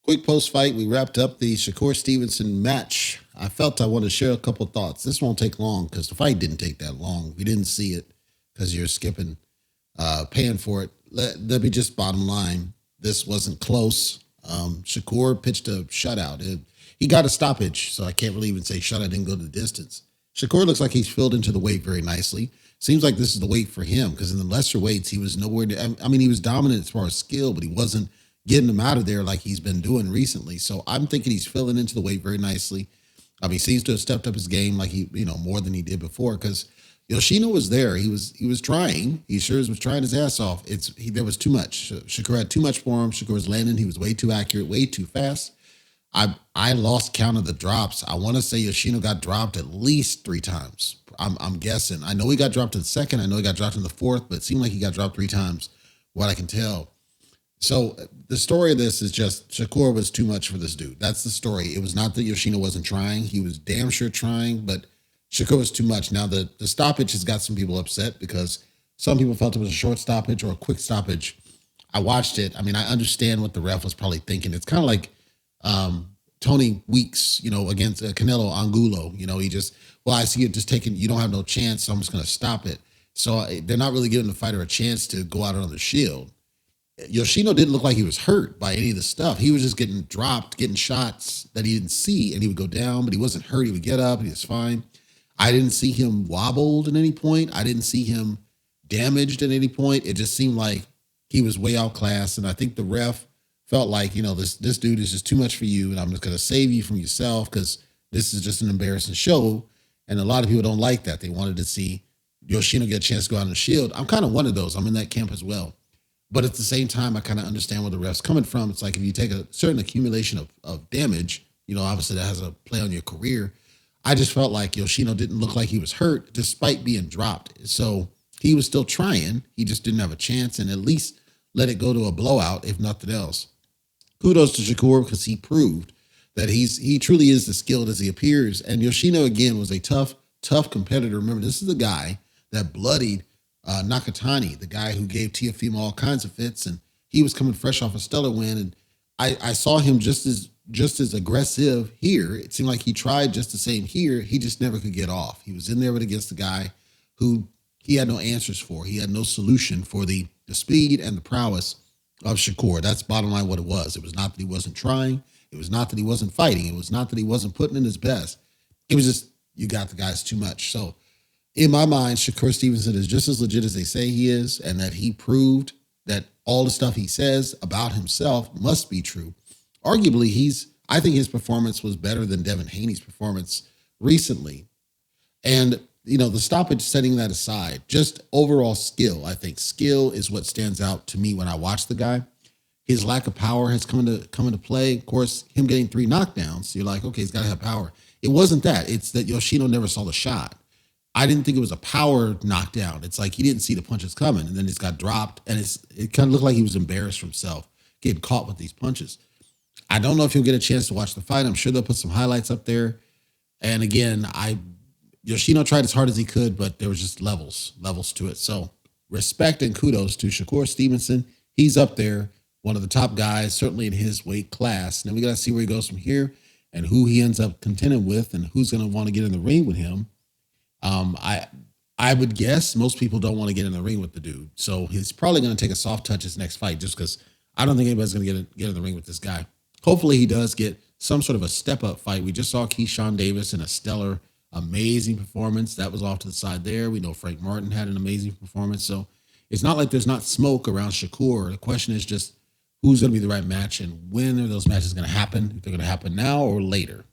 Quick post fight, we wrapped up the Shakur Stevenson match. I felt I wanted to share a couple thoughts. This won't take long because the fight didn't take that long. We didn't see it because you're skipping, paying for it. Let me just bottom line. This wasn't close. Shakur pitched a shutout. He got a stoppage, so I can't really even say shutout didn't go to the distance. Shakur looks like he's filled into the weight very nicely. Seems like this is the weight for him because in the lesser weights, he was nowhere. I mean, he was dominant as far as skill, but he wasn't getting him out of there like he's been doing recently. So I'm thinking he's filling into the weight very nicely. I mean, he seems to have stepped up his game like more than he did before because Yoshino was there. He was trying. He sure was trying his ass off. There was too much. Shakur had too much for him. Shakur was landing. He was way too accurate, way too fast. I lost count of the drops. I want to say Yoshino got dropped at least 3 times. I'm guessing. I know he got dropped in the second. I know he got dropped in the fourth, but it seemed like he got dropped 3 times, what I can tell. So the story of this is just Shakur was too much for this dude. That's the story. It was not that Yoshino wasn't trying. He was damn sure trying, but Shakur was too much. Now, the stoppage has got some people upset because some people felt it was a short stoppage or a quick stoppage. I watched it. I mean, I understand what the ref was probably thinking. It's kind of like Tony Weeks, against Canelo Angulo. He just, I see it just taking, you don't have no chance, so I'm just going to stop it. So they're not really giving the fighter a chance to go out on the shield. Yoshino didn't look like he was hurt by any of the stuff. He was just getting dropped, getting shots that he didn't see, and he would go down, but he wasn't hurt. He would get up, and he was fine. I didn't see him wobbled at any point. I didn't see him damaged at any point. It just seemed like he was way outclassed, and I think the ref felt like, this dude is just too much for you, and I'm just going to save you from yourself because this is just an embarrassing show, and a lot of people don't like that. They wanted to see Yoshino get a chance to go out on the shield. I'm kind of one of those. I'm in that camp as well. But at the same time, I kind of understand where the ref's coming from. It's like if you take a certain accumulation of damage, obviously that has a play on your career. I just felt like Yoshino didn't look like he was hurt despite being dropped. So he was still trying. He just didn't have a chance and at least let it go to a blowout, if nothing else. Kudos to Shakur because he proved that he truly is as skilled as he appears. And Yoshino, again, was a tough competitor. Remember, this is the guy that bloodied Nakatani, the guy who gave Tiafimo all kinds of fits, and he was coming fresh off a stellar win. And I saw him just as aggressive here. It seemed like he tried just the same here. He just never could get off. He was in there against the guy who he had no answers for. He had no solution for the speed and the prowess of Shakur. That's bottom line what it was. It was not that he wasn't trying. It was not that he wasn't fighting. It was not that he wasn't putting in his best. It was just, you got the guys too much. So in my mind, Shakur Stevenson is just as legit as they say he is, and that he proved that all the stuff he says about himself must be true. Arguably, I think his performance was better than Devin Haney's performance recently. And, the stoppage, setting that aside, just overall skill. I think skill is what stands out to me when I watch the guy. His lack of power has come into play. Of course, him getting 3 knockdowns, you're like, okay, he's got to have power. It wasn't that. It's that Yoshino never saw the shot. I didn't think it was a power knockdown. It's like he didn't see the punches coming, and then it's got dropped, and it kind of looked like he was embarrassed for himself, getting caught with these punches. I don't know if he'll get a chance to watch the fight. I'm sure they'll put some highlights up there. And again, Yoshino tried as hard as he could, but there was just levels to it. So respect and kudos to Shakur Stevenson. He's up there, one of the top guys, certainly in his weight class. Now we got to see where he goes from here and who he ends up contending with and who's going to want to get in the ring with him. I would guess most people don't want to get in the ring with the dude. So he's probably going to take a soft touch his next fight just because I don't think anybody's going to get in the ring with this guy. Hopefully he does get some sort of a step-up fight. We just saw Keyshawn Davis in a stellar, amazing performance. That was off to the side there. We know Frank Martin had an amazing performance. So it's not like there's not smoke around Shakur. The question is just who's going to be the right match and when are those matches going to happen? If they're going to happen now or later.